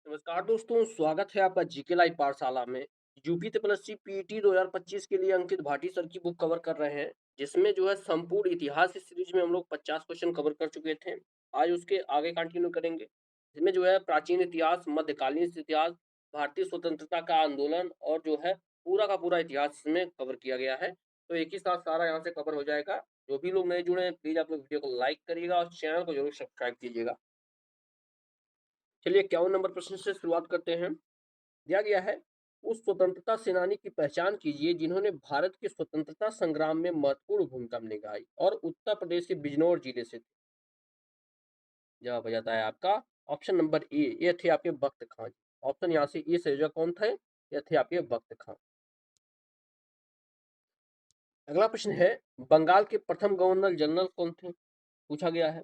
नमस्कार दोस्तों, स्वागत है आपका जीके लाइव पाठशाला में। यूपी प्लस सी पीटी 2025 के लिए अंकित भाटी सर की बुक कवर कर रहे हैं, जिसमें जो है संपूर्ण इतिहास इस सीरीज में हम लोग 50 क्वेश्चन कवर कर चुके थे। आज उसके आगे कंटिन्यू करेंगे। इसमें जो है प्राचीन इतिहास, मध्यकालीन इतिहास, भारतीय स्वतंत्रता का आंदोलन और जो है पूरा का पूरा इतिहास इसमें कवर किया गया है। तो एक ही साथ सारा यहाँ से कवर हो जाएगा। जो भी लोग नए जुड़े हैं, प्लीज आप लोग वीडियो को लाइक करिएगा और चैनल को जरूर सब्सक्राइब कीजिएगा। चलिए 51 नंबर प्रश्न से शुरुआत करते हैं। दिया गया है, उस स्वतंत्रता सेनानी की पहचान कीजिए जिन्होंने भारत के स्वतंत्रता संग्राम में महत्वपूर्ण भूमिका निभाई और उत्तर प्रदेश के बिजनौर जिले से थे। जवाब हो जाता है आपका ऑप्शन नंबर ए, ये थे आपके बख्त खान। ऑप्शन यहाँ से ए से जो कौन थे, ये थे आपके बख्त खान। अगला प्रश्न है, बंगाल के प्रथम गवर्नर जनरल कौन थे, पूछा गया है।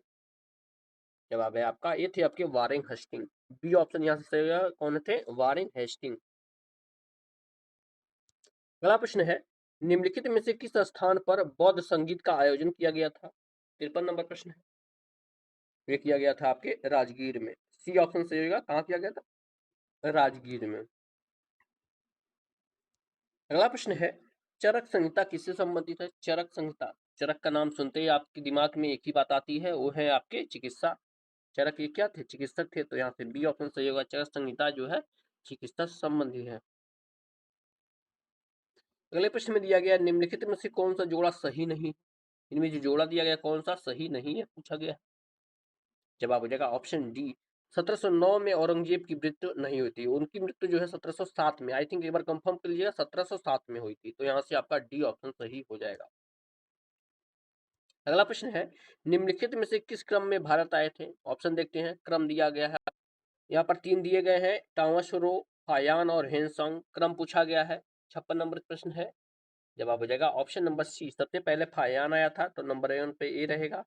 जवाब है आपका, ये थे आपके वारेन हेस्टिंग। बी ऑप्शन यहाँ से कौन थे, वारेन हेस्टिंग। अगला प्रश्न है, निम्नलिखित में से किस स्थान पर बौद्ध संगीत का आयोजन किया गया था। 53 नंबर प्रश्न है। ये किया गया था आपके राजगीर में। सी ऑप्शन सही होगा, कहाँ किया गया था, राजगीर में। अगला प्रश्न है, चरक संहिता किससे संबंधित है। चरक संहिता, चरक का नाम सुनते ही आपके दिमाग में एक ही बात आती है, वो है आपके चिकित्सा। चरक ये क्या थे, चिकित्सक थे। तो यहाँ से बी ऑप्शन सही होगा, चरक संहिता जो है चिकित्सा संबंधी है। अगले प्रश्न में दिया गया, निम्नलिखित में से कौन सा जोड़ा सही नहीं, इनमें जो जोड़ा दिया गया कौन सा सही नहीं है, पूछा गया। जवाब हो जाएगा ऑप्शन डी, 1709 में औरंगजेब की मृत्यु नहीं हुई थी। उनकी मृत्यु जो है 1707 में, आई थिंक एक बार कंफर्म कर लीजिएगा, 1707 में हुई थी। तो यहाँ से आपका डी ऑप्शन सही हो जाएगा। अगला प्रश्न है, निम्नलिखित में से किस क्रम में भारत आए थे। ऑप्शन देखते हैं, क्रम दिया गया है यहाँ पर, तीन दिए गए हैं, टावसरो, फायान और हेनसोंग। क्रम पूछा गया है। 56 नंबर प्रश्न है। जवाब हो जाएगा ऑप्शन नंबर सी, सबसे पहले फायान आया था, तो नंबर वन पे ए रहेगा।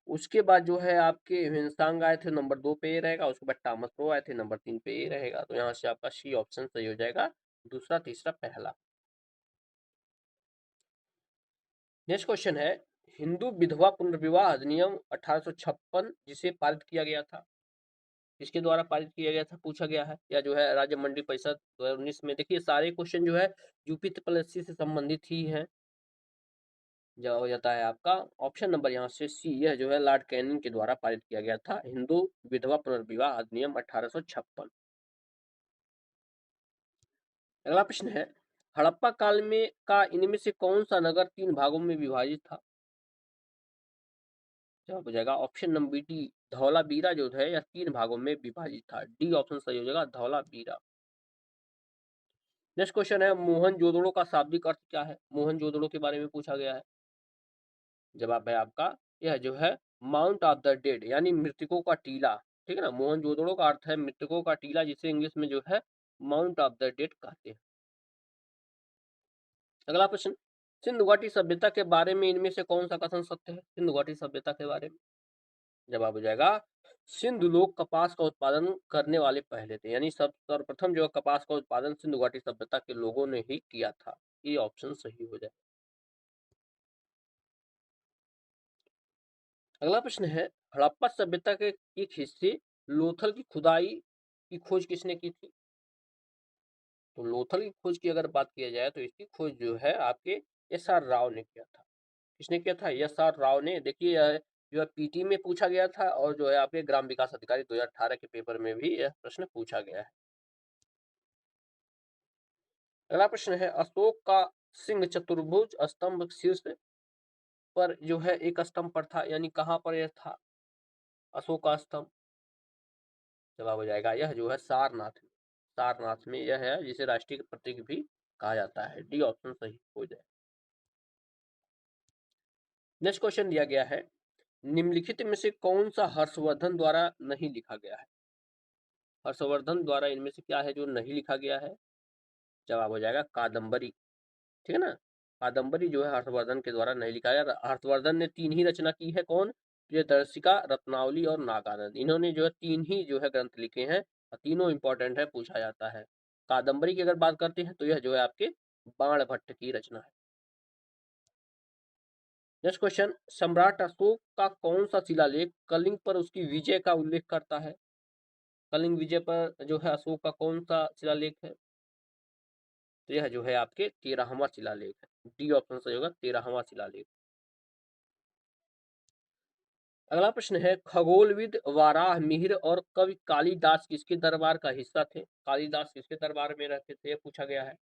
उसके बाद जो है आपके ह्वेनसांग आए थे, नंबर 2 पे ए रहेगा। उसके बाद टॉमस रो आए थे, नंबर 3 पे ए रहेगा। तो यहाँ से आपका सी ऑप्शन सही हो जाएगा, दूसरा, तीसरा, पहला। नेक्स्ट क्वेश्चन है, हिंदू विधवा पुनर्विवाह अधिनियम 1856 जिसे पारित किया गया था, इसके द्वारा पारित किया गया था, पूछा गया है। या जो है राज्य मंडी परिषद 2019 में। देखिए सारे क्वेश्चन जो है यूपी ट्रिपल एससी से संबंधित ही है। जवाब हो जाता है आपका ऑप्शन नंबर यहाँ से सी, यह जो है लॉर्ड कैनिंग के द्वारा पारित किया गया था, हिंदू विधवा पुनर्विवाह अधिनियम 1856। अगला प्रश्न है, हड़प्पा काल में का इनमें से कौन सा नगर तीन भागों में विभाजित था। जवाब हो जाएगा ऑप्शन नंबर डी, धौलावीरा जो है यह तीन भागों में विभाजित था। डी ऑप्शन सही हो जाएगा, धौलावीरा। नेक्स्ट क्वेश्चन है, मोहनजोदड़ो का शाब्दिक अर्थ क्या है। मोहनजोदड़ो के बारे में पूछा गया है। जवाब है आपका, यह जो है माउंट ऑफ द डेड, यानी मृतकों का टीला। ठीक है ना, मोहनजोदड़ो का अर्थ है मृतकों का टीला, जिसे इंग्लिश में जो है माउंट ऑफ द डेड कहते हैं। अगला प्रश्न, सिंधु घाटी सभ्यता के बारे में इनमें से कौन सा कथन सत्य है। सिंधु घाटी सभ्यता के बारे में जवाब हो जाएगा, सिंधु लोग कपास का उत्पादन करने वाले पहले थे, यानी सब सर्वप्रथम जो है कपास का उत्पादन सिंधु घाटी सभ्यता के लोगों ने ही किया था। ये ऑप्शन सही हो जाए। अगला प्रश्न है, हड़प्पा सभ्यता के एक हिस्से लोथल की खुदाई की खोज किसने की थी। तो लोथल की खोज की अगर बात किया जाए तो इसकी खोज जो है आपके एस आर राव ने किया था। किसने किया था, एस आर राव ने। देखिए यह जो है पीटी में पूछा गया था, और जो है आपके ग्राम विकास अधिकारी 2018 के पेपर में भी यह प्रश्न पूछा गया है। अगला प्रश्न है, अशोक का सिंह चतुर्भुज स्तंभ शीर्ष पर जो है एक स्तंभ पर था, यानी कहाँ पर यह था अशोक का स्तंभ। जवाब हो जाएगा, यह जो है सारनाथ में। सारनाथ में यह है, जिसे राष्ट्रीय प्रतीक भी कहा जाता है। डी ऑप्शन सही हो जाए। नेक्स्ट क्वेश्चन दिया गया है, निम्नलिखित में से कौन सा हर्षवर्धन द्वारा नहीं लिखा गया है। हर्षवर्धन द्वारा इनमें से क्या है जो नहीं लिखा गया है। जवाब हो जाएगा कादम्बरी। ठीक है ना, कादम्बरी जो है हर्षवर्धन के द्वारा नहीं लिखा गया। हर्षवर्धन ने तीन ही रचना की है, कौन, प्रियदर्शिका, रत्नावली और नागानंद। इन्होंने जो है तीन ही जो है ग्रंथ लिखे हैं, और तीनों इंपॉर्टेंट है, पूछा जाता है। कादम्बरी की अगर बात करते हैं तो यह जो है आपके बाण भट्ट की रचना है। नेक्स्ट क्वेश्चन, सम्राट अशोक का कौन सा शिलालेख कलिंग पर उसकी विजय का उल्लेख करता है। कलिंग विजय पर जो है अशोक का कौन सा शिलालेख है? तो यह जो है आपके 13वां शिलालेख है। डी ऑप्शन सही होगा, 13वां शिलालेख। अगला प्रश्न है, खगोलविद वाराह मिहिर और कवि कालिदास किसके दरबार का हिस्सा थे? कालिदास किसके दरबार में रहते थे, यह पूछा गया है।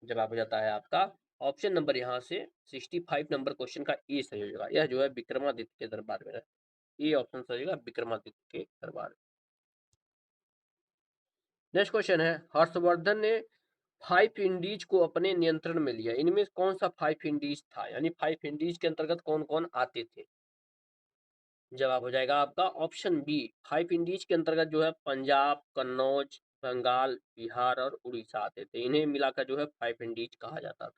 जवाब हो जाता है आपका ऑप्शन नंबर यहाँ से 65 नंबर क्वेश्चन का ए सही हो जाएगा। यह जो है विक्रमादित्य के दरबार में रहते। ए ऑप्शन सही होगा, विक्रमादित्य के दरबार। नेक्स्ट क्वेश्चन है, हर्षवर्धन ने 5 इंडीज को अपने नियंत्रण में लिया, इनमें कौन सा 5 इंडीज था, यानी 5 इंडीज के अंतर्गत कौन कौन आते थे? जवाब हो जाएगा आपका ऑप्शन बी, 5 इंडीज के अंतर्गत जो है पंजाब, कन्नौज, बंगाल, बिहार और उड़ीसा आते थे। इन्हें मिलाकर जो है 5 इंडीज कहा जाता था।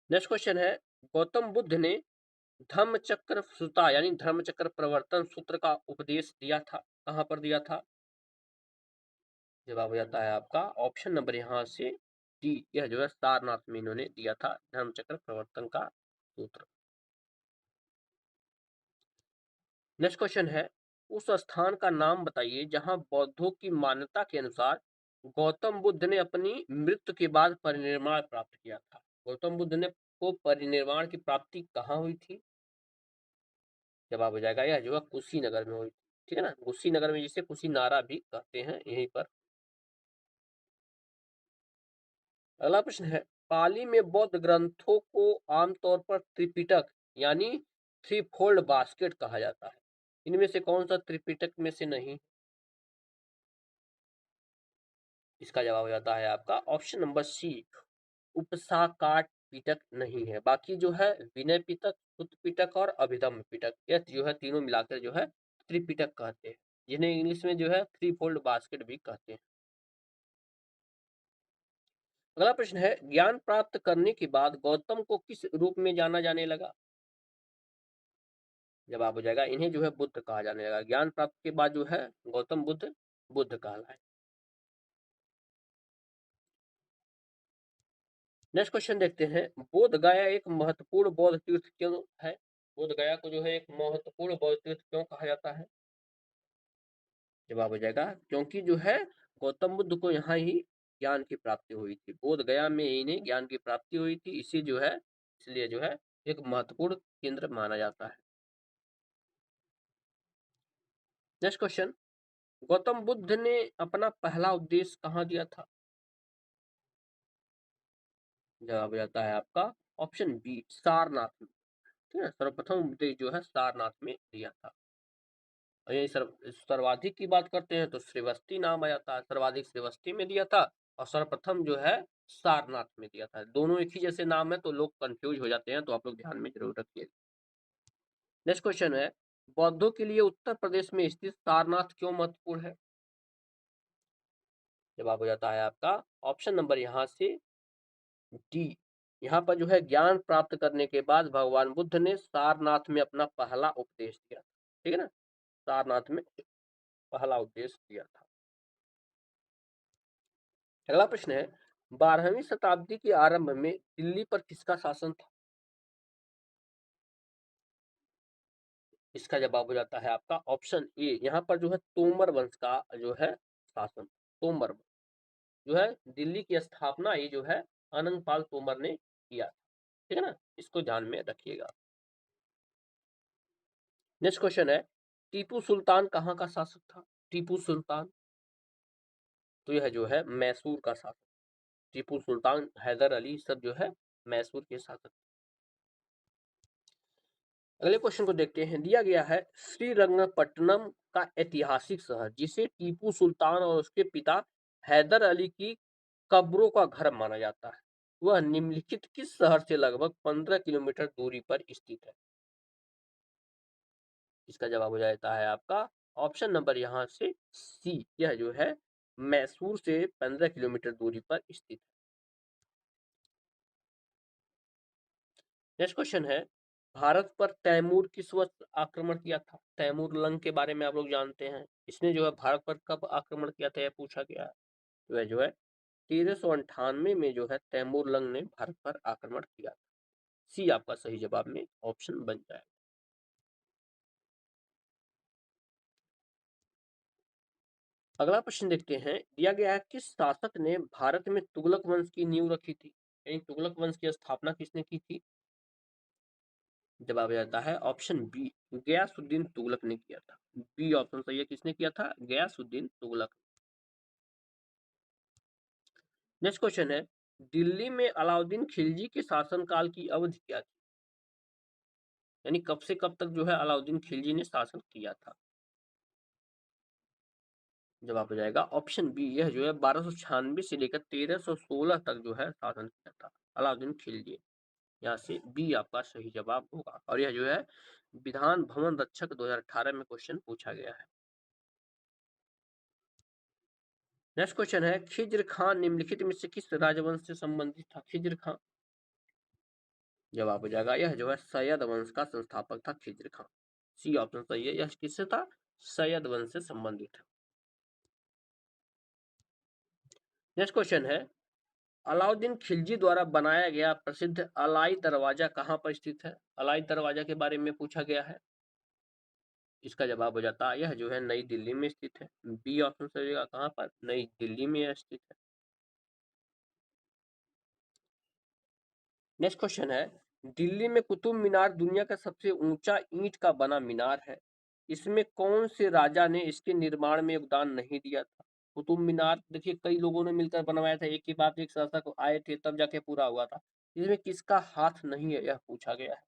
नेक्स्ट क्वेश्चन है, गौतम बुद्ध ने धम्म चक्र सुता यानी धर्म चक्र प्रवर्तन सूत्र का उपदेश दिया था, कहां पर दिया था? जवाब हो जाता है आपका ऑप्शन नंबर यहाँ से डी, यह जो है सारनाथ में इन्होंने दिया था धर्म चक्र प्रवर्तन का सूत्र। नेक्स्ट क्वेश्चन है, उस स्थान का नाम बताइए जहां बौद्धों की मान्यता के अनुसार गौतम बुद्ध ने अपनी मृत्यु के बाद परिनिर्वाण प्राप्त किया था। गौतम बुद्ध ने को परिनिर्वाण की प्राप्ति कहाँ हुई थी? जवाब हो जाएगा यह जो है कुशीनगर में हुई थी। ठीक है ना, कुशीनगर में, जिसे कुशीनारा भी कहते हैं, यहीं पर। अगला प्रश्न है, पाली में बौद्ध ग्रंथों को आमतौर पर त्रिपिटक यानी थ्री फोल्ड बास्केट कहा जाता है। इनमें से कौन सा त्रिपिटक में से नहीं? इसका जवाब हो जाता है आपका ऑप्शन नंबर सी, उपसाकाट पिटक नहीं है। बाकी जो है विनय पिटक, सुत्त पिटक और अभिधम्म पिटक, यह जो है तीनों मिलाकर जो है त्रिपिटक कहते हैं, जिन्हें इंग्लिश में जो है थ्री फोल्ड बास्केट भी कहते हैं। अगला प्रश्न है, ज्ञान प्राप्त करने के बाद गौतम को किस रूप में जाना जाने लगा? जवाब हो जाएगा इन्हें जो है बुद्ध कहा जाने लगा। ज्ञान प्राप्त के बाद जो है गौतम बुद्ध बुद्ध कहलाए। नेक्स्ट क्वेश्चन देखते हैं, बोध गया एक महत्वपूर्ण बौद्ध तीर्थ क्यों है? बोध गया को जो है एक महत्वपूर्ण बौद्ध तीर्थ क्यों कहा जाता है? जवाब हो जाएगा क्योंकि जो है गौतम बुद्ध को यहाँ ही ज्ञान की प्राप्ति हुई थी। बोध गया में इन्हें ज्ञान की प्राप्ति हुई थी, इसी जो है इसलिए जो है एक महत्वपूर्ण केंद्र माना जाता है। नेक्स्ट क्वेश्चन, गौतम बुद्ध ने अपना पहला उपदेश कहाँ दिया था? जवाब हो जाता है आपका ऑप्शन बी, सारनाथ में। ठीक है, सर्वप्रथम उपदेश जो है सारनाथ में दिया था। और यही सर्वाधिक की बात करते हैं तो श्रीवस्ती नाम आ जाता है, सर्वाधिक श्रीवस्ती में दिया था और सर्वप्रथम जो है सारनाथ में दिया था। दोनों एक ही जैसे नाम है तो लोग कंफ्यूज हो जाते हैं, तो आप लोग ध्यान में जरूर रखिए। नेक्स्ट क्वेश्चन है, बौद्धों के लिए उत्तर प्रदेश में स्थित सारनाथ क्यों महत्वपूर्ण है? जवाब हो जाता है आपका ऑप्शन नंबर यहाँ से डी, यहाँ पर जो है ज्ञान प्राप्त करने के बाद भगवान बुद्ध ने सारनाथ में अपना पहला उपदेश दिया। ठीक है ना, सारनाथ में पहला उपदेश दिया था। अगला प्रश्न है, 12वीं शताब्दी के आरंभ में दिल्ली पर किसका शासन था? इसका जवाब हो जाता है आपका ऑप्शन ए, यहाँ पर जो है तोमर वंश का जो है शासन। तोमर वंश जो है दिल्ली की स्थापना ये जो है अनंगपाल तोमर ने किया। ठीक है ना, इसको ध्यान में रखिएगा। नेक्स्ट क्वेश्चन है, टीपू सुल्तान कहाँ का शासक था? टीपू सुल्तान, तो यह जो है मैसूर का शासक। टीपू सुल्तान, हैदर अली सब जो है मैसूर के शासक। अगले क्वेश्चन को देखते हैं, दिया गया है श्रीरंगपट्टनम का ऐतिहासिक शहर जिसे टीपू सुल्तान और उसके पिता हैदर अली की कब्रों का घर माना जाता है, वह निम्नलिखित किस शहर से लगभग 15 किलोमीटर दूरी पर स्थित है? इसका जवाब हो जाता है आपका ऑप्शन नंबर यहाँ से सी, यह जो है मैसूर से 15 किलोमीटर दूरी पर स्थित है। नेक्स्ट क्वेश्चन है, भारत पर तैमूर किस वर्ष आक्रमण किया था? तैमूर लंग के बारे में आप लोग जानते हैं, इसने जो है भारत पर कब आक्रमण किया था यह पूछा गया है। तो वह जो है 1398 में जो है तैमूर लंग ने भारत पर आक्रमण किया। सी आपका सही जवाब में ऑप्शन बन जाए। अगला प्रश्न देखते हैं, दिया गया है किस शासक ने भारत में तुगलक वंश की नींव रखी थी, यानी तुगलक वंश की स्थापना किसने की थी? जवाब आता है ऑप्शन बी, गयासुद्दीन तुगलक ने किया था। बी ऑप्शन सही है, किसने किया था? गयासुद्दीन तुगलक। नेक्स्ट क्वेश्चन है, दिल्ली में अलाउद्दीन खिलजी के शासनकाल की अवधि क्या थी, यानी कब से कब तक जो है अलाउद्दीन खिलजी ने शासन किया था? जवाब हो जाएगा ऑप्शन बी, यह जो है 1296 से लेकर 1316 तक जो है शासन किया था अलाउद्दीन खिलजी। यहाँ से बी आपका सही जवाब होगा, और यह जो है विधान भवन रक्षक 2018 में क्वेश्चन पूछा गया है। नेक्स्ट क्वेश्चन है, खिज्र खान निम्नलिखित में से किस राजवंश से संबंधित था? खिज्र खान। जवाब हो जाएगा, यह जो है सैयद वंश का संस्थापक था खिज्र खान। सी ऑप्शन सही है, यह किससे था? सैयद वंश से संबंधित है। नेक्स्ट क्वेश्चन है, अलाउद्दीन खिलजी द्वारा बनाया गया प्रसिद्ध अलाई दरवाजा कहाँ पर स्थित है? अलाई दरवाजा के बारे में पूछा गया है। इसका जवाब हो जाता है, यह जो है नई दिल्ली में स्थित है। बी ऑप्शन सही होगा, कहाँ पर? नई दिल्ली में यह स्थित है। नेक्स्ट क्वेश्चन है, दिल्ली में कुतुब मीनार दुनिया का सबसे ऊंचा ईंट का बना मीनार है, इसमें कौन से राजा ने इसके निर्माण में योगदान नहीं दिया था? कुतुब मीनार देखिए कई लोगों ने मिलकर बनवाया था, एक के बाद एक शासक आए थे तब जाके पूरा हुआ था, इसमें किसका हाथ नहीं है यह पूछा गया है।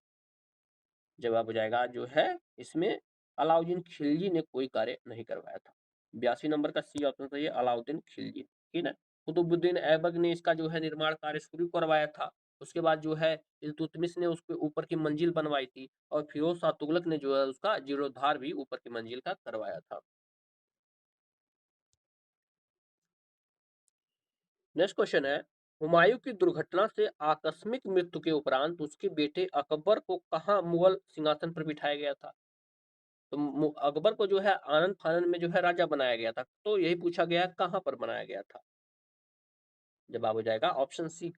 जवाब हो जाएगा जो है इसमें अलाउद्दीन खिलजी ने कोई कार्य नहीं करवाया था। 82 नंबर का सी ऑप्शन सही है, अलाउद्दीन खिलजी। ठीक है, कुतुबुद्दीन ऐबक ने इसका जो है निर्माण कार्य शुरू करवाया था। उसके बाद जो है इल्तुतमिश ने उसके ऊपर की मंजिल बनवाई थी, और फिरोज शाह तुगलक ने जो है उसका जीर्णोद्धार भी ऊपर की मंजिल का करवाया था। नेक्स्ट क्वेश्चन है, हुमायूं की दुर्घटना से आकस्मिक मृत्यु के उपरांत उसके बेटे अकबर को कहाँ मुगल सिंहासन पर बिठाया गया था? तो अकबर को जो है आनंद फानन में जो है राजा बनाया गया था, तो यही पूछा गया है कहाँ पर बनाया गया था? जवाब हो जाएगा ऑप्शन सी,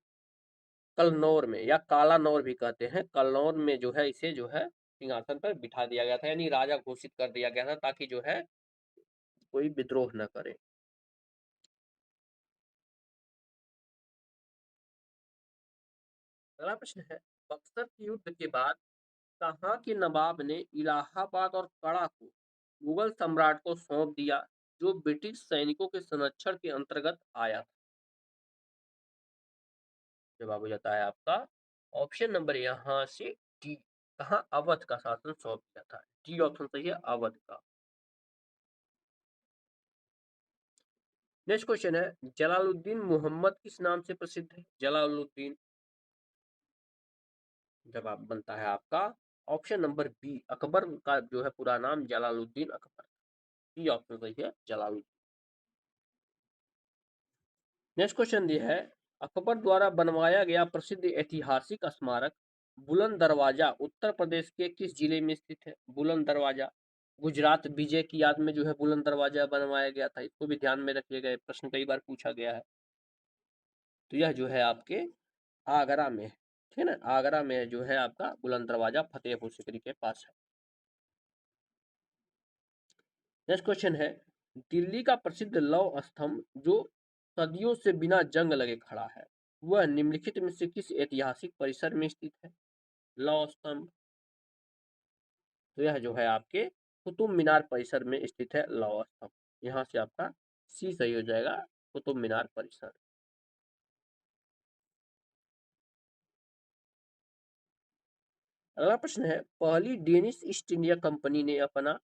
कलनौर में, या कालानौर भी कहते हैं। कलनौर में जो है इसे जो है सिंहासन पर बिठा दिया गया था, यानी राजा घोषित कर दिया गया था ताकि जो है कोई विद्रोह न करे। अगला प्रश्न है, बक्सर के युद्ध के बाद कहाँ के नवाब ने इलाहाबाद और कड़ा को मुगल सम्राट को सौंप दिया, जो ब्रिटिश सैनिकों के संरक्षण के अंतर्गत आया था? जवाब हो जाता है आपका ऑप्शन नंबर यहाँ से डी, कहाँ अवध का शासन सौंप दिया था। डी ऑप्शन सही है, अवध का। नेक्स्ट क्वेश्चन है, जलालुद्दीन मोहम्मद किस नाम से प्रसिद्ध है? जलालुद्दीन। जवाब बनता है आपका ऑप्शन नंबर बी, अकबर का जो है पूरा नाम जलालुद्दीन अकबर। डी ऑप्शन सही है, जलालुद्दीन। नेक्स्ट क्वेश्चन दिया है, अकबर द्वारा बनवाया गया प्रसिद्ध ऐतिहासिक स्मारक बुलंद दरवाजा उत्तर प्रदेश के किस जिले में स्थित है? बुलंद दरवाजा गुजरात विजय की याद में जो है बुलंद दरवाजा बनवाया गया था, इसको भी ध्यान में रखिएगा, प्रश्न कई बार पूछा गया है। तो यह जो है आपके आगरा में है, ठीक है ना, आगरा में जो है आपका बुलंद दरवाजा फतेहपुर सीकरी के पास है। नेक्स्ट क्वेश्चन है, दिल्ली का प्रसिद्ध लौह स्तंभ जो सदियों से बिना जंग लगे खड़ा है, वह निम्नलिखित में से किस ऐतिहासिक परिसर में स्थित है? लौह स्तंभ, तो यह जो है आपके कुतुब मीनार परिसर में स्थित है लौह स्तंभ। यहाँ से आपका सी सही हो जाएगा, कुतुब मीनार परिसर। अगला प्रश्न है, पहली डेनिश ईस्ट इंडिया कंपनी ने अपना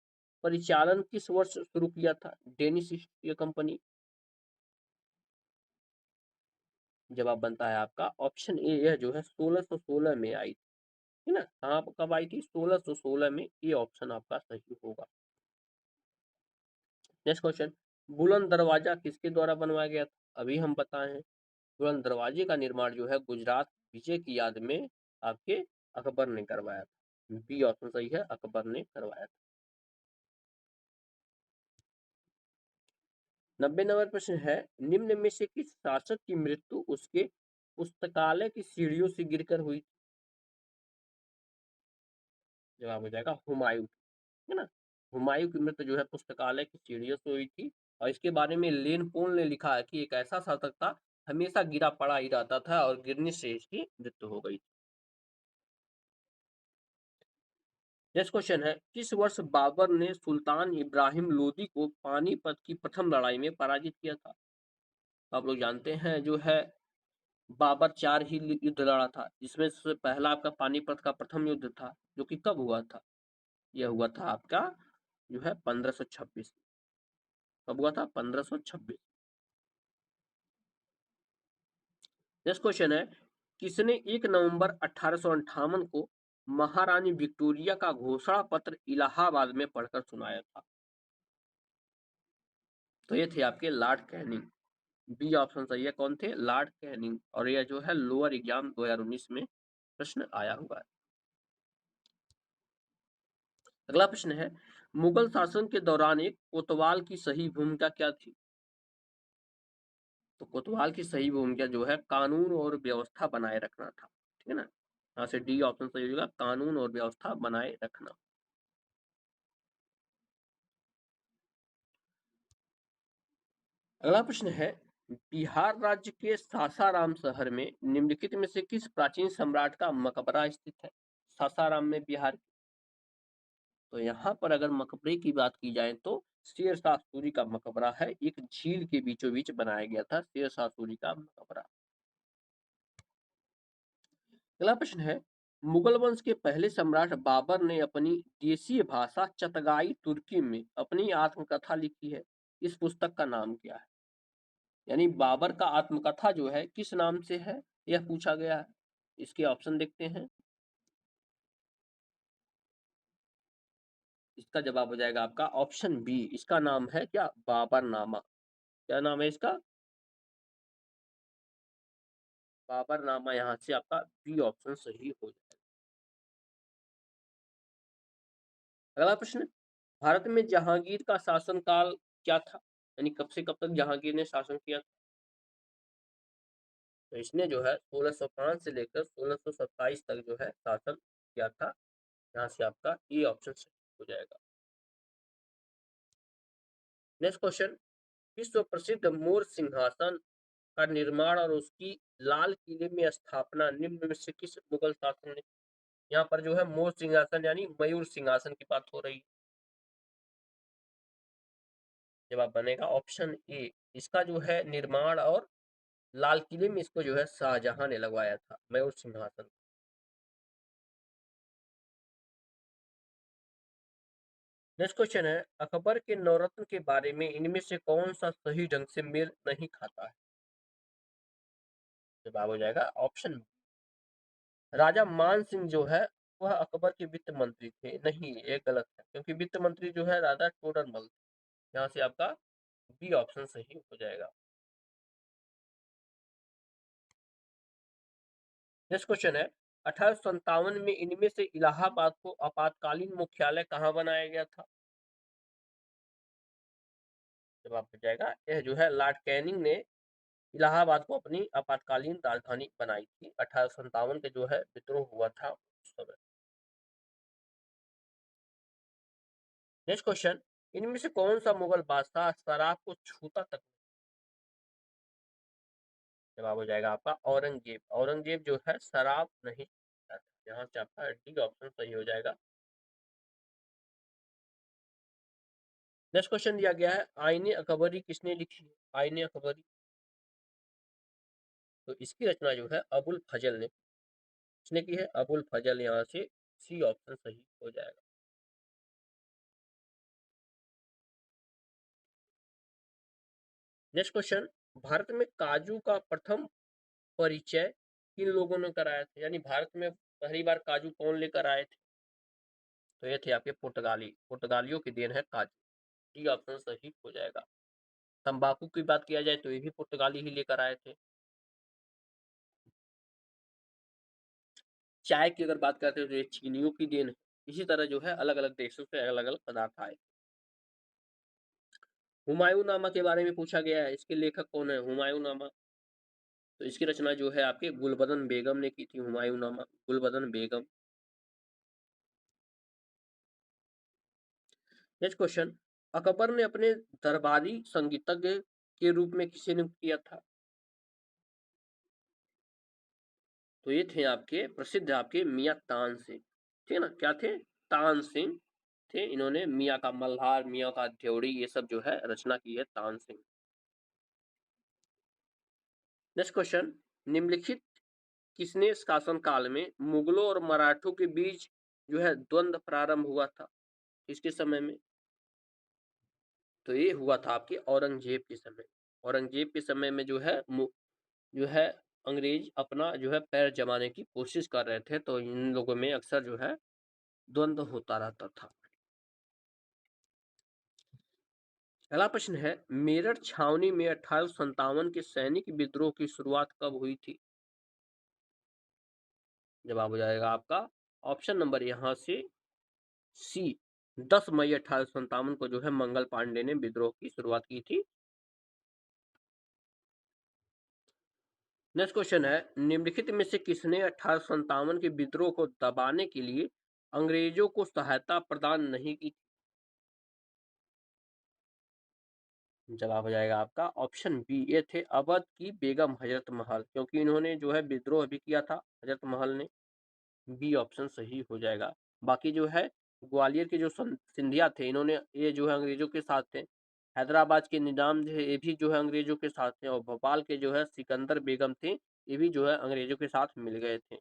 परिचालन किस वर्ष शुरू किया था? Danish east India company. जवाब बनता है आपका ऑप्शन ए, यह जो है 1616 में आई थी, है ना, कहाँ कब आई थी? 1616 में, ये ऑप्शन आपका सही होगा। नेक्स्ट क्वेश्चन, बुलंद दरवाजा किसके द्वारा बनवाया गया था? अभी हम बताए हैं, बुलंद दरवाजे का निर्माण जो है गुजरात विजय की याद में आपके अकबर ने करवाया था। बी ऑप्शन सही है, अकबर ने करवाया था। 90 नंबर प्रश्न है, निम्न में से किस शासक की मृत्यु उसके पुस्तकालय की सीढ़ियों से गिरकर हुई? जवाब हो जाएगा हुमायूं, है ना, हुमायूं की मृत्यु जो है पुस्तकालय की सीढ़ियों से हुई थी। और इसके बारे में लेन पोल ने लिखा है कि एक ऐसा शासक था, हमेशा गिरा पड़ा ही रहता था और गिरने से इसकी मृत्यु हो गई। नेक्स्ट क्वेश्चन है, किस वर्ष बाबर ने सुल्तान इब्राहिम लोदी को पानीपत की प्रथम लड़ाई में पराजित किया था? आप लोग जानते हैं जो है बाबर 4 ही युद्ध लड़ा था, जिसमें से पहला आपका पानीपत का प्रथम युद्ध था, जो कि कब हुआ था? यह हुआ था आपका जो है 1526। कब हुआ था? 1526। नेक्स्ट क्वेश्चन है, किसने 1 नवंबर 1858 को महारानी विक्टोरिया का घोषणा पत्र इलाहाबाद में पढ़कर सुनाया था? तो ये थे आपके लॉर्ड कैनिंग। बी ऑप्शन सही है। कौन थे? Lord Canning. और यह जो है लोअर एग्जाम 2019 में प्रश्न आया हुआ है। अगला प्रश्न है, मुगल शासन के दौरान एक कोतवाल की सही भूमिका क्या थी? तो कोतवाल की सही भूमिका जो है कानून और व्यवस्था बनाए रखना था। ठीक है ना? यहाँ से डी ऑप्शन सही होगा, कानून और व्यवस्था बनाए रखना। अगला प्रश्न है, बिहार राज्य के सासाराम शहर में निम्नलिखित में से किस प्राचीन सम्राट का मकबरा स्थित है? सासाराम में बिहार। तो यहाँ पर अगर मकबरे की बात की जाए तो शेरशाह सूरी का मकबरा है। एक झील के बीचों बीच बनाया गया था शेरशाह सूरी का मकबरा। अगला प्रश्न है, मुगल वंश के पहले सम्राट बाबर ने अपनी देशीय भाषा चतगाई तुर्की में अपनी आत्मकथा लिखी है। इस पुस्तक का नाम क्या है? यानी बाबर का आत्मकथा जो है किस नाम से है, यह पूछा गया है। इसके ऑप्शन देखते हैं। इसका जवाब हो जाएगा आपका ऑप्शन बी। इसका नाम है क्या? बाबरनामा। क्या नाम है इसका? बाबरनामा। यहाँ से आपका बी ऑप्शन सही हो जाएगा। अगला प्रश्न, भारत में जहांगीर का शासनकाल क्या था? यानी कब से कब तक जहांगीर ने शासन किया था? तो इसने जो है 1605 से लेकर 1627 तक जो है शासन किया था। यहाँ से आपका ए ऑप्शन सही हो जाएगा। नेक्स्ट क्वेश्चन, विश्व प्रसिद्ध मोर सिंहासन का निर्माण और उसकी लाल किले में स्थापना निम्न में से किस मुगल शासन ने? यहाँ पर जो है मोर सिंहासन यानी मयूर सिंहासन की बात हो रही है। जवाब बनेगा ऑप्शन ए। इसका जो है निर्माण और लाल किले में इसको जो है शाहजहां ने लगवाया था, मयूर सिंहासन। नेक्स्ट क्वेश्चन है, अकबर के नवरत्न के बारे में इनमें से कौन सा सही ढंग से मेल नहीं खाता है? जवाब हो जाएगा ऑप्शन। राजा मान सिंह जो है वह अकबर के वित्त मंत्री थे। नहीं, ये गलत है, क्योंकि वित्त मंत्री जो है राजा टोडरमल। यहाँ से आपका बी ऑप्शन सही हो जाएगा। नेक्स्ट क्वेश्चन है, 1857 में इनमें से इलाहाबाद को आपातकालीन मुख्यालय कहाँ बनाया गया था? जवाब हो जाएगा, यह जो है लॉर्ड कैनिंग ने इलाहाबाद को अपनी आपातकालीन राजधानी बनाई थी। 1857 के जो है विद्रोह हुआ था उस समय। नेक्स्ट क्वेश्चन, इनमें से कौन सा मुगल बादशाह शराब को छूता तक? जवाब हो जाएगा आपका औरंगजेब। औरंगजेब जो है शराब नहीं पीता था। यहाँ से आपका डी ऑप्शन सही हो जाएगा। नेक्स्ट क्वेश्चन दिया गया है, आईने अकबरी किसने लिखी है? आईने अकबरी, तो इसकी रचना जो है अबुल फजल ने, किसने की है? अबुल फजल। यहाँ से सी ऑप्शन सही हो जाएगा। नेक्स्ट क्वेश्चन, भारत में काजू का प्रथम परिचय किन लोगों ने कराया था? यानी भारत में पहली बार काजू कौन लेकर आए थे? तो ये थे आपके पुर्तगाली। पुर्तगालियों की देन है काजू। डी ऑप्शन सही हो जाएगा। तंबाकू की बात किया जाए तो ये भी पुर्तगाली ही लेकर आए थे। चाय की अगर बात करते हैं तो ये चीनियों की देन है। इसी तरह जो है अलग अलग देशों से अलग अलग पदार्थ आए। हुमायूं नामा के बारे में पूछा गया है, इसके लेखक कौन है? हुमायूं नामा, तो इसकी रचना जो है आपके गुलबदन बेगम ने की थी। हुमायूं नामा, गुलबदन बेगम। नेक्स्ट क्वेश्चन, अकबर ने अपने दरबारी संगीतज्ञ के रूप में किसे नियुक्त किया था? तो ये थे आपके प्रसिद्ध आपके मियाँ तानसेन, ठीक है ना? क्या थे? तानसेन थे। इन्होंने मियाँ का मल्हार, मियाँ का ड्योढ़ी ये सब जो है रचना की है तानसेन। नेक्स्ट क्वेश्चन, निम्नलिखित किसने शासन काल में मुगलों और मराठों के बीच जो है द्वंद्व प्रारंभ हुआ था? किसके समय में? तो ये हुआ था आपके औरंगजेब के समय। औरंगजेब के समय में जो है जो है अंग्रेज अपना जो है पैर जमाने की कोशिश कर रहे थे, तो इन लोगों में अक्सर जो है द्वंद्व होता रहता था। अगला प्रश्न है, मेरठ छावनी में 1857 के सैनिक विद्रोह की शुरुआत कब हुई थी? जवाब हो जाएगा आपका ऑप्शन नंबर यहाँ से सी, 10 मई 1857 को जो है मंगल पांडे ने विद्रोह की शुरुआत की थी। नेक्स्ट क्वेश्चन है, निम्नलिखित में से किसने 1857 के विद्रोह को दबाने के लिए अंग्रेजों को सहायता प्रदान नहीं की? जवाब हो जाएगा आपका ऑप्शन बी, ये थे अवध की बेगम हजरत महल, क्योंकि इन्होंने जो है विद्रोह भी किया था हजरत महल ने। बी ऑप्शन सही हो जाएगा। बाकी जो है ग्वालियर के जो सिंधिया थे, इन्होंने ये जो है अंग्रेजों के साथ थे। हैदराबाद के निजाम थे, ये भी जो है अंग्रेजों के साथ थे। और भोपाल के जो है सिकंदर बेगम थे, ये भी जो है अंग्रेजों के साथ मिल गए थे।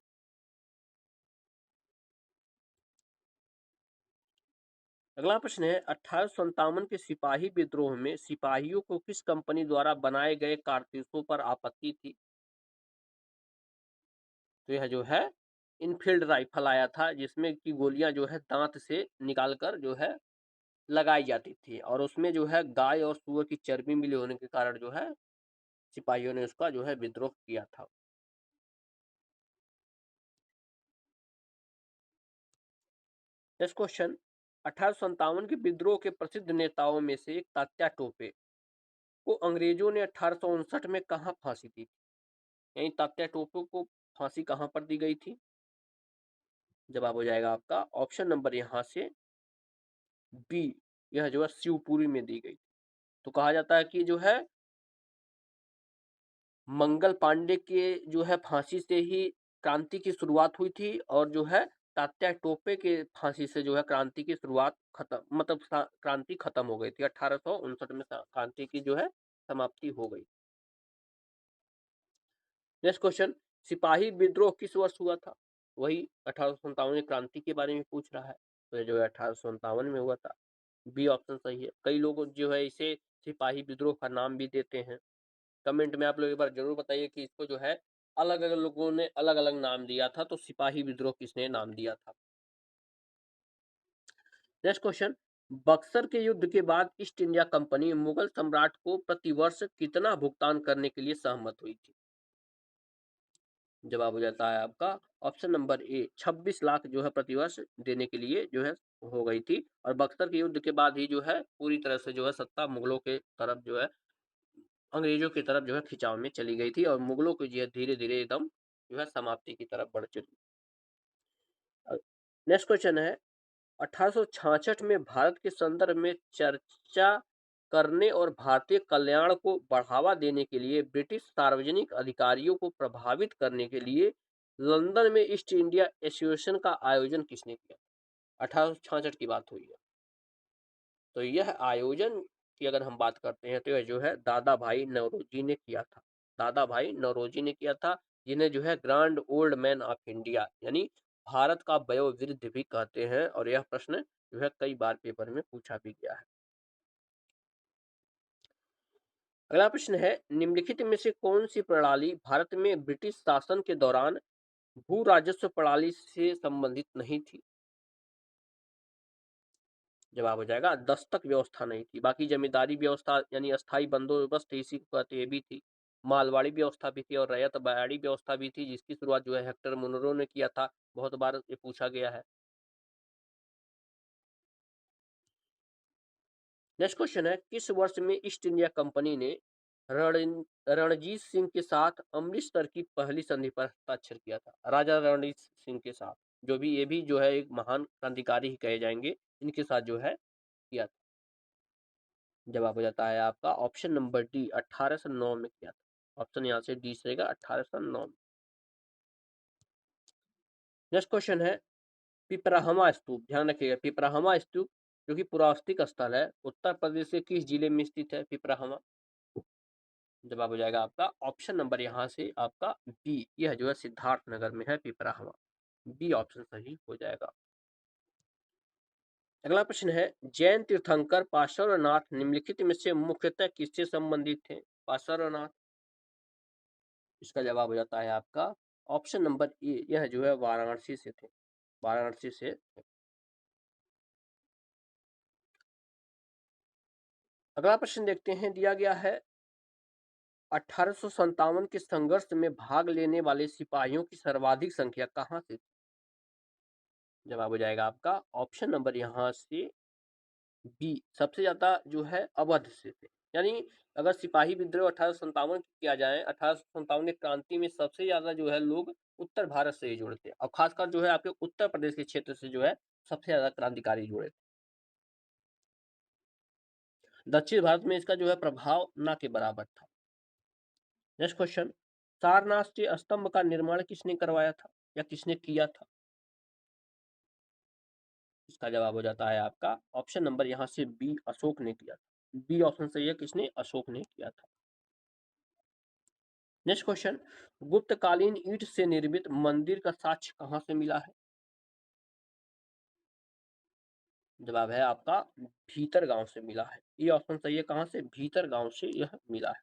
अगला प्रश्न है, 1857 के सिपाही विद्रोह में सिपाहियों को किस कंपनी द्वारा बनाए गए कारतूसों पर आपत्ति थी? तो यह जो है इनफील्ड राइफल आया था, जिसमें की गोलियां जो है दांत से निकालकर जो है लगाई जाती थी, और उसमें जो है गाय और सुअर की चर्बी मिले होने के कारण जो है सिपाहियों ने उसका जो है विद्रोह किया था। नेक्स्ट क्वेश्चन, 1857 के विद्रोह के प्रसिद्ध नेताओं में से एक तात्या टोपे को अंग्रेजों ने 1859 में कहां फांसी दी थी? यानी तात्या टोपे को फांसी कहां पर दी गई थी? जवाब हो जाएगा आपका ऑप्शन नंबर यहाँ से बी, यह जो है शिवपुरी में दी गई। तो कहा जाता है कि जो है मंगल पांडे के जो है फांसी से ही क्रांति की शुरुआत हुई थी, और जो है तात्या टोपे के फांसी से जो है क्रांति की शुरुआत खत्म, मतलब क्रांति खत्म हो गई थी। 1859 में क्रांति की जो है समाप्ति हो गई। नेक्स्ट क्वेश्चन, सिपाही विद्रोह किस वर्ष हुआ था? वही 1857 क्रांति के बारे में पूछ रहा है, तो ये जो है 1857 में हुआ था। बी ऑप्शन सही है। कई लोग जो है इसे सिपाही विद्रोह का नाम भी देते हैं। कमेंट में आप लोग एक बार जरूर बताइए कि इसको जो है अलग अलग लोगों ने अलग अलग नाम दिया था, तो सिपाही विद्रोह किसने नाम दिया था? नेक्स्ट क्वेश्चन, बक्सर के युद्ध के बाद ईस्ट इंडिया कंपनी मुगल सम्राट को प्रतिवर्ष कितना भुगतान करने के लिए सहमत हुई थी? जवाब हो जाता है आपका ऑप्शन नंबर ए, 26 लाख जो है प्रतिवर्ष देने के लिए जो है हो गई थी। और बक्सर के युद्ध के बाद ही जो है पूरी तरह से जो है सत्ता मुगलों के तरफ जो है अंग्रेजों की तरफ जो है खिंचाव में चली गई थी, और मुगलों की जो है धीरे धीरे एकदम जो है समाप्ति की तरफ बढ़ चुकी। नेक्स्ट क्वेश्चन है, 1866 में भारत के संदर्भ में चर्चा करने और भारतीय कल्याण को बढ़ावा देने के लिए ब्रिटिश सार्वजनिक अधिकारियों को प्रभावित करने के लिए लंदन में ईस्ट इंडिया एसोसिएशन का आयोजन किसने किया? 1866 की बात हुई है। तो यह आयोजन की अगर हम बात करते हैं, तो यह जो है दादा भाई नौरोजी ने किया था। दादा भाई नौरोजी ने किया था, जिन्हें जो है grand old man of India यानी भारत का वयोवृद्ध भी कहते हैं, और यह प्रश्न जो है कई बार पेपर में पूछा भी गया है। अगला प्रश्न है, निम्नलिखित में से कौन सी प्रणाली भारत में ब्रिटिश शासन के दौरान भू राजस्व प्रणाली से संबंधित नहीं थी? जवाब हो जाएगा दस्तक व्यवस्था नहीं थी। बाकी जमींदारी व्यवस्था यानी अस्थाई बंदोबस्त इसी को कहते ये भी थी। मालवाड़ी व्यवस्था भी थी और रैयत बयाड़ी व्यवस्था भी थी, जिसकी शुरुआत जो है हेक्टर मुनरो ने किया था। बहुत बार ये पूछा गया है। नेक्स्ट क्वेश्चन है, किस वर्ष में ईस्ट इंडिया कंपनी ने रणजीत सिंह के साथ अमृतसर की पहली संधि पर हस्ताक्षर किया था? राजा रणजीत सिंह के साथ, जो भी ये भी जो है एक महान क्रांतिकारी ही कहे जाएंगे, इनके साथ जो है किया था। जवाब हो जाता है आपका ऑप्शन नंबर डी, 1809 में किया था। ऑप्शन यहाँ से डी रहेगा 1809 में। नेक्स्ट क्वेश्चन है पिपराहमा स्तूप। ध्यान रखिएगा, पिपराहमा स्तूप जो कि पुरातात्विक स्थल है, उत्तर प्रदेश के किस जिले में स्थित है पिपराहमा? जवाब हो जाएगा आपका ऑप्शन नंबर यहाँ से आपका बी, यह जो है सिद्धार्थ नगर में है पिपराहमा। बी ऑप्शन सही हो जाएगा। अगला प्रश्न है जैन तीर्थंकर पार्श्वनाथ निम्नलिखित में से मुख्यतः किससे संबंधित थे? पार्श्वनाथ, इसका जवाब हो जाता है आपका ऑप्शन नंबर ए, यह जो है वाराणसी से थे, वाराणसी से। अगला प्रश्न देखते हैं, दिया गया है 1857 के संघर्ष में भाग लेने वाले सिपाहियों की सर्वाधिक संख्या कहां से थी? जवाब हो जाएगा आपका ऑप्शन नंबर यहाँ से बी, सबसे ज्यादा जो है अवध से थे। यानी अगर सिपाही विद्रोह 1857 किया जाए, 1857 की क्रांति में सबसे ज्यादा जो है लोग उत्तर भारत से ही जुड़े थे, और खासकर जो है आपके उत्तर प्रदेश के क्षेत्र से जो है सबसे ज्यादा क्रांतिकारी जुड़े थे। दक्षिण भारत में इसका जो है प्रभाव न के बराबर था। नेक्स्ट क्वेश्चन, सारनाथ के स्तंभ का निर्माण किसने करवाया था या किसने किया था? इसका जवाब हो जाता है आपका ऑप्शन नंबर यहाँ से बी, अशोक ने किया था। बी ऑप्शन सही है, किसने? अशोक ने किया था। नेक्स्ट क्वेश्चन, गुप्तकालीन ईंट से निर्मित मंदिर का साक्ष्य कहां से मिला है? जवाब है आपका भीतर गांव से मिला है। ये ऑप्शन सही है, कहां से? भीतर गांव से यह मिला है।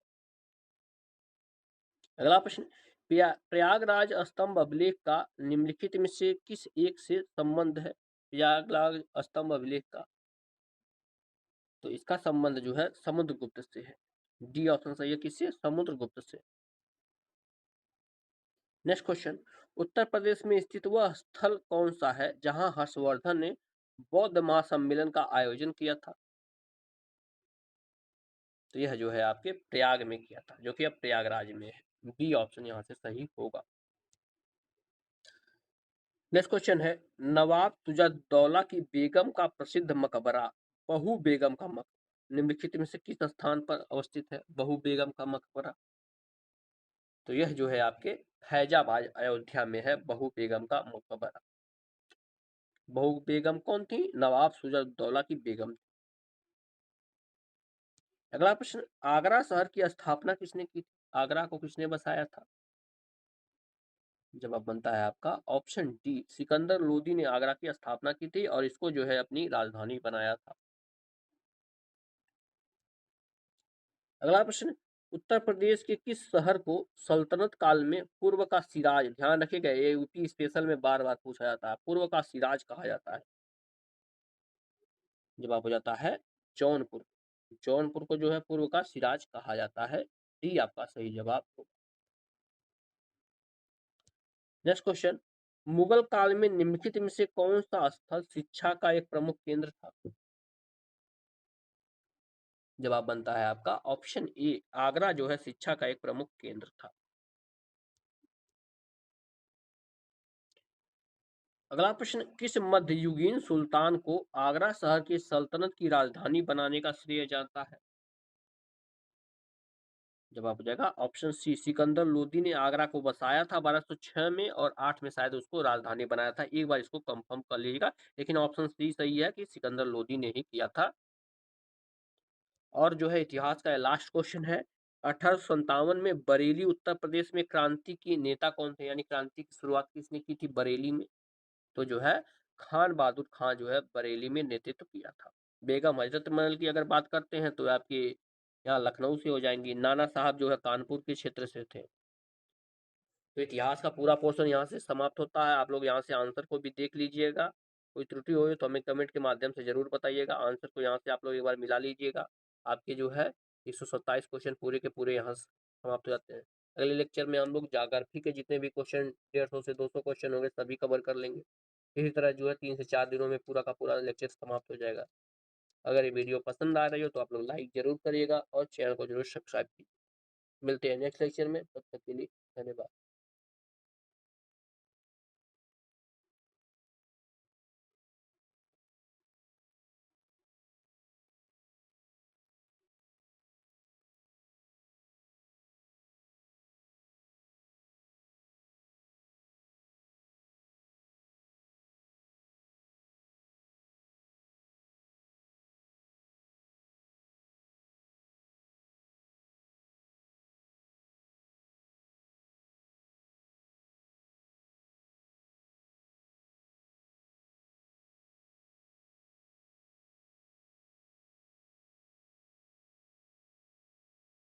अगला प्रश्न, प्रयागराज स्तंभ अभिलेख का निम्नलिखित में से किस एक से संबंध है? प्रयागराज स्तंभ अभिलेख का, तो इसका संबंध जो है समुद्रगुप्त से है। डी ऑप्शन सही है, किससे? समुद्रगुप्त से। नेक्स्ट क्वेश्चन, उत्तर प्रदेश में स्थित वह स्थल कौन सा है जहां हर्षवर्धन ने बौद्ध महासम्मेलन का आयोजन किया था? तो यह जो है आपके प्रयाग में किया था, जो कि अब प्रयागराज में है। बी ऑप्शन यहाँ से सही होगा। नेक्स्ट क्वेश्चन है, नवाब तुजदौला की बेगम का प्रसिद्ध मकबरा बहू बेगम का मकबरा निम्नलिखित में से किस स्थान पर अवस्थित है? बहू बेगम का मकबरा, तो यह जो है आपके फैजाबाद अयोध्या में है बहू बेगम का मकबरा। बहू बेगम कौन थी? नवाब सुजदौला की बेगम। अगला प्रश्न, आगरा शहर की स्थापना किसने की थी? आगरा को किसने बसाया था? जवाब बनता है आपका ऑप्शन डी, सिकंदर लोदी ने आगरा की स्थापना की थी और इसको जो है अपनी राजधानी बनाया था। अगला प्रश्न, उत्तर प्रदेश के किस शहर को सल्तनत काल में पूर्व का सिराज, ध्यान रखिएगा ये यूपी स्पेशल में बार बार पूछा जाता है, पूर्व का सिराज कहा जाता है? जवाब हो जाता है जौनपुर। जौनपुर को जो है पूर्व का सिराज कहा जाता है। डी आपका सही जवाब होगा। नेक्स्ट क्वेश्चन, मुगल काल में निम्नलिखित में से कौन सा स्थल शिक्षा का एक प्रमुख केंद्र था? जवाब बनता है आपका ऑप्शन ए, आगरा जो है शिक्षा का एक प्रमुख केंद्र था। अगला प्रश्न, किस मध्ययुगीन सुल्तान को आगरा शहर की सल्तनत की राजधानी बनाने का श्रेय जाता है? जवाब हो जाएगा ऑप्शन सी, सिकंदर लोदी ने आगरा को बसाया था 1206 में और 8 में शायद उसको राजधानी बनाया था। एक बार इसको कंफर्म कर लीजिएगा, लेकिन ऑप्शन सी सही है कि सिकंदर लोदी ने ही किया था। और जो है इतिहास का लास्ट क्वेश्चन है, 1857 में बरेली उत्तर प्रदेश में क्रांति की नेता कौन थे? यानी क्रांति की शुरुआत किसने की थी बरेली में? तो जो है खान बहादुर खां जो है बरेली में नेतृत्व किया था। बेगम हजरत महल की अगर बात करते हैं तो आपके यहाँ लखनऊ से हो जाएंगी। नाना साहब जो है कानपुर के क्षेत्र से थे। तो इतिहास का पूरा पोर्शन यहाँ से समाप्त होता है। आप लोग यहाँ से आंसर को भी देख लीजिएगा, कोई त्रुटि हो तो हमें कमेंट के माध्यम से जरूर बताइएगा। आंसर को यहाँ से आप लोग एक बार मिला लीजिएगा। आपके जो है 127 क्वेश्चन पूरे के पूरे यहाँ समाप्त हो जाते हैं। अगले लेक्चर में हम लोग ज्योग्राफी के जितने भी क्वेश्चन 150 से 200 क्वेश्चन होंगे सभी कवर कर लेंगे। इसी तरह जो है 3 से 4 दिनों में पूरा का पूरा लेक्चर समाप्त हो जाएगा। अगर ये वीडियो पसंद आ रही हो तो आप लोग लाइक जरूर करिएगा और चैनल को जरूर सब्सक्राइब कीजिए। मिलते हैं नेक्स्ट लेक्चर में, तब तक के लिए धन्यवाद।